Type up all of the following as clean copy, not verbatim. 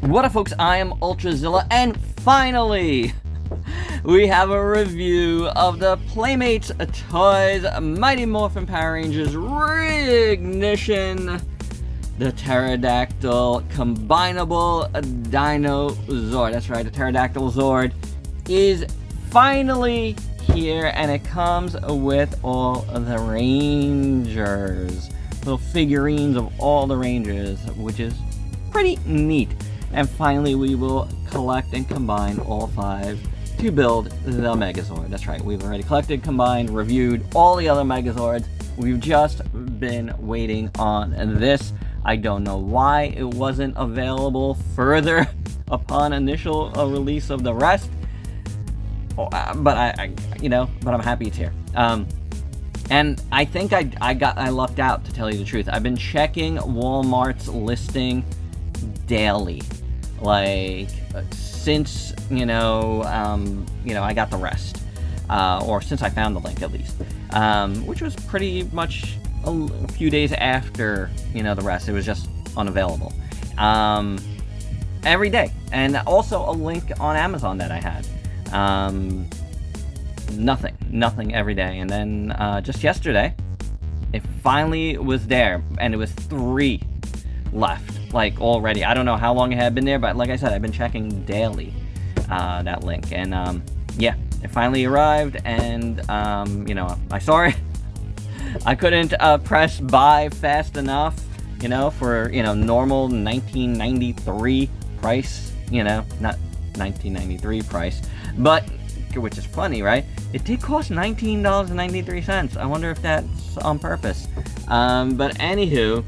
What up, folks? I am Ultrazilla, and finally, we have a review of the Playmates toys Mighty Morphin Power Rangers Reignition, the Pterodactyl Combinable Dinozord. That's right, the Pterodactyl Zord is finally here, and it comes with all of the Rangers. Little figurines of all the Rangers, which is pretty neat. And finally, we will collect and combine all 5 to build the Megazord. That's right, we've already collected, combined, reviewed all the other Megazords. We've just been waiting on this. I don't know why it wasn't available further upon initial release of the rest. But but I'm happy it's here. And I think I lucked out, to tell you the truth. I've been checking Walmart's listing daily, like since I got the rest, or since I found the link at least, which was pretty much a few days after the rest. It was just unavailable every day, and also a link on Amazon that I had. Nothing every day, and then just yesterday it finally was there, and it was 3 left, like, already. I don't know how long it had been there, but like I said, I've been checking daily that link, and yeah, it finally arrived, and I saw it. I couldn't press buy fast enough, for normal 1993 price, not 1993 price, but which is funny, right? It did cost $19.93. I wonder if that's on purpose. But anywho,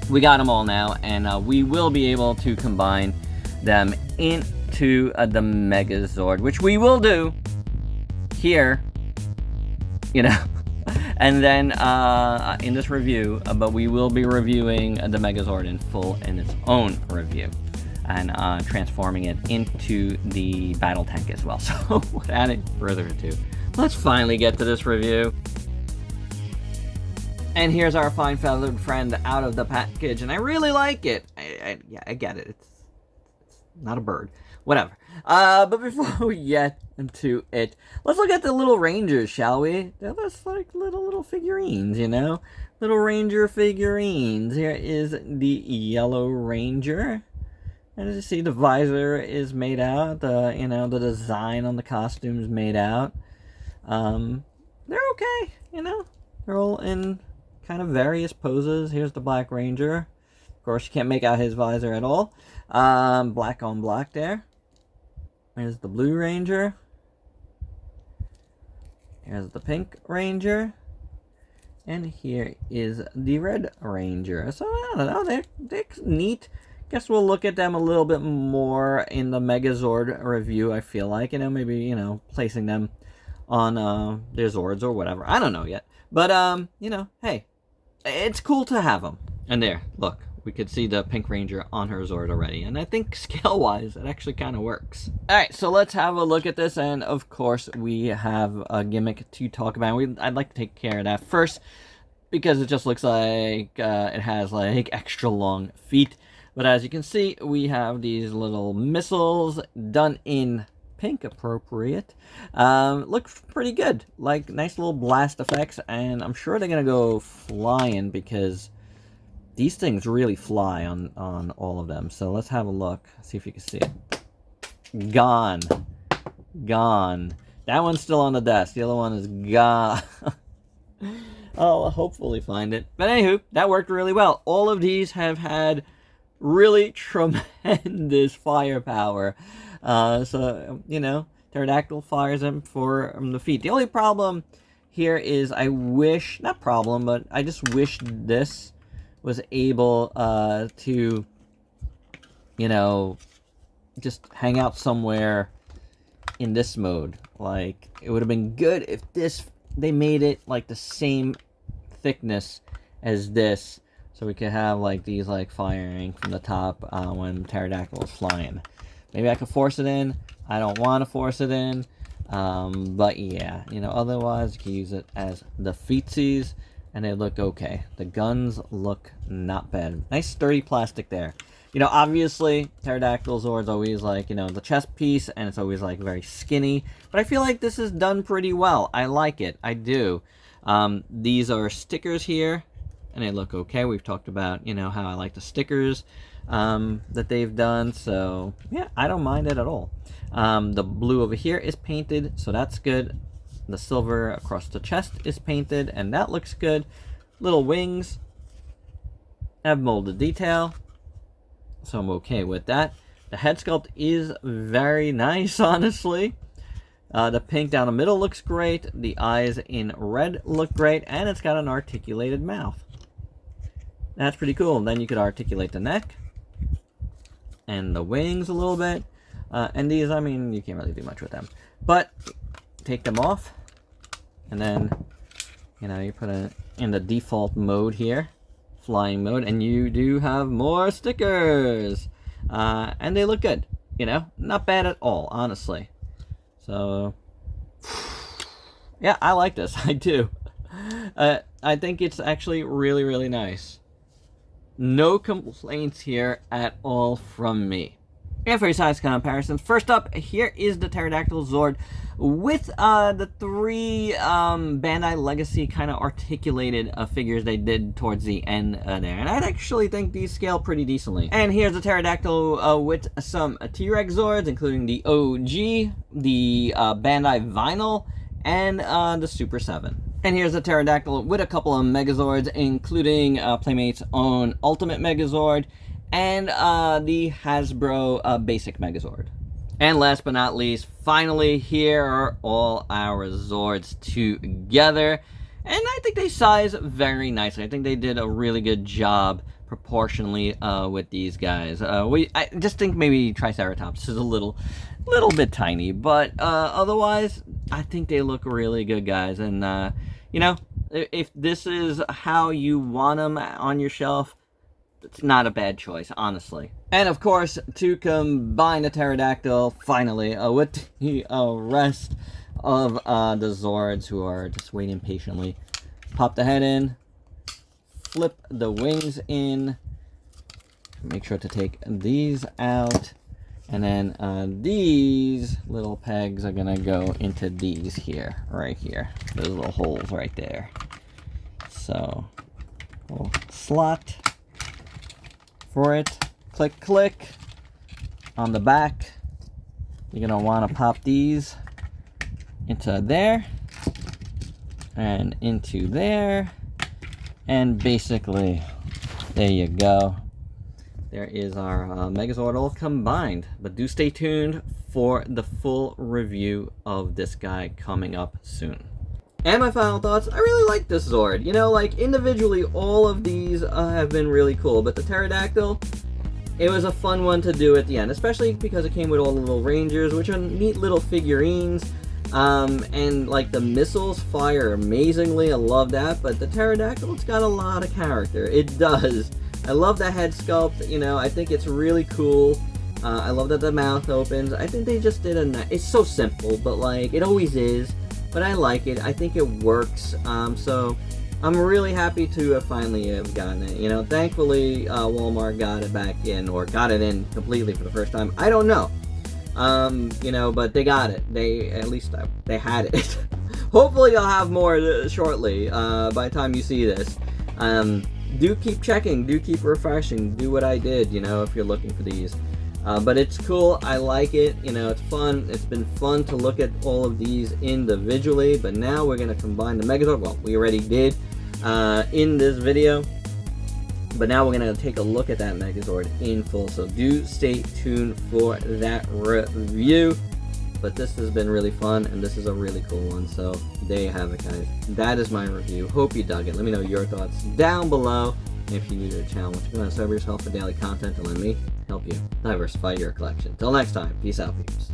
we got them all now, and we will be able to combine them into the Megazord, which we will do here, and then in this review, but we will be reviewing the Megazord in full in its own review, and transforming it into the battle tank as well. So without any further ado, let's finally get to this review. And here's our fine feathered friend out of the package, and I really like it. Yeah, I get it. It's not a bird. Whatever. But before we get into it, let's look at the little Rangers, shall we? They're just like little figurines, Little Ranger figurines. Here is the Yellow Ranger. And as you see, the visor is made out. The design on the costume is made out. They're okay, They're all in kind of various poses. Here's the Black Ranger. Of course, you can't make out his visor at all. Black on black there. Here's the Blue Ranger. Here's the Pink Ranger. And here is the Red Ranger. So, I don't know, they're neat. Guess we'll look at them a little bit more in the Megazord review, I feel like. Maybe, placing them on their Zords or whatever. I don't know yet. But, hey, it's cool to have them. And there, look, we could see the Pink Ranger on her Zord already. And I think scale-wise, it actually kind of works. Alright, so let's have a look at this. And, of course, we have a gimmick to talk about. I'd like to take care of that first, because it just looks like it has, like, extra long feet. But as you can see, we have these little missiles done in pink, appropriate. Looks pretty good. Like, nice little blast effects, and I'm sure they're going to go flying, because these things really fly on all of them. So let's have a look. See if you can see it. Gone. Gone. That one's still on the desk. The other one is gone. I'll hopefully find it. But anywho, that worked really well. All of these have had really tremendous firepower. Pterodactyl fires them for the feet. The only problem here is I just wish this was able to, just hang out somewhere in this mode. Like, it would have been good if they made it like the same thickness as this, so we could have like these like firing from the top when Pterodactyl is flying. Maybe I could force it in. I don't want to force it in, but yeah, otherwise you can use it as the feetsies, and they look okay. The guns look not bad. Nice sturdy plastic there. You know, obviously, Pterodactyl Zord's always like, you know, the chest piece, and it's always like very skinny. But I feel like this is done pretty well. I like it. I do. These are stickers here, and they look okay. We've talked about, you know, how I like the stickers that they've done. So, yeah, I don't mind it at all. The blue over here is painted, so that's good. The silver across the chest is painted, and that looks good. Little wings have molded detail, so I'm okay with that. The head sculpt is very nice, honestly. The pink down the middle looks great. The eyes in red look great, and it's got an articulated mouth. That's pretty cool. Then you could articulate the neck and the wings a little bit. And these, I mean, you can't really do much with them. But take them off, and then, you know, you put it in the default mode here, flying mode, and you do have more stickers. And they look good, you know, not bad at all, honestly. So, yeah, I like this. I do. I think it's actually really, really nice. No complaints here at all from me. And for your size comparisons, first up, here is the Pterodactyl Zord with the 3 Bandai Legacy kind of articulated figures they did towards the end there. And I actually think these scale pretty decently. And here's the Pterodactyl with some T-Rex Zords, including the OG, the Bandai Vinyl, and the Super 7. And here's the Pterodactyl with a couple of Megazords, including Playmates' own Ultimate Megazord, and the Hasbro Basic Megazord. And last but not least, finally, here are all our Zords together. And I think they size very nicely. I think they did a really good job proportionally with these guys. I just think maybe Triceratops is a little bit tiny, but otherwise, I think they look really good, guys. And, you know, if this is how you want them on your shelf, it's not a bad choice, honestly. And of course, to combine the Pterodactyl, finally, with the rest of the Zords who are just waiting patiently. Pop the head in, flip the wings in, make sure to take these out, and then these little pegs are gonna go into these here, right here. Those little holes right there. So, little slot for it. Click, click on the back. You're gonna want to pop these into there and into there, and basically there you go. There is our Megazord all combined. But do stay tuned for the full review of this guy coming up soon. And my final thoughts, I really like this Zord. You know, like, individually, all of these have been really cool, but the Pterodactyl, it was a fun one to do at the end, especially because it came with all the little rangers, which are neat little figurines, and, like, the missiles fire amazingly, I love that, but the Pterodactyl, it's got a lot of character, it does. I love the head sculpt, you know, I think it's really cool. I love that the mouth opens. I think they just did a nice, it's so simple, but, like, it always is. But I like it. I think it works. So I'm really happy to have finally have gotten it. You know, thankfully Walmart got it back in, or got it in completely for the first time. I don't know. You know, but they got it. They, at least they had it. Hopefully I'll have more shortly by the time you see this. Do keep checking. Do keep refreshing. Do what I did, you know, if you're looking for these. But it's cool, I like it, you know, it's fun. It's been fun to look at all of these individually, but now we're going to combine the Megazord. Well, we already did in this video, but now we're going to take a look at that Megazord in full, so do stay tuned for that review. But this has been really fun, and this is a really cool one, so there you have it, guys. That is my review. Hope you dug it. Let me know your thoughts down below. And if you're new to the channel, if you want to serve yourself for daily content, and let me help you diversify your collection. Till next time, peace out, peeps.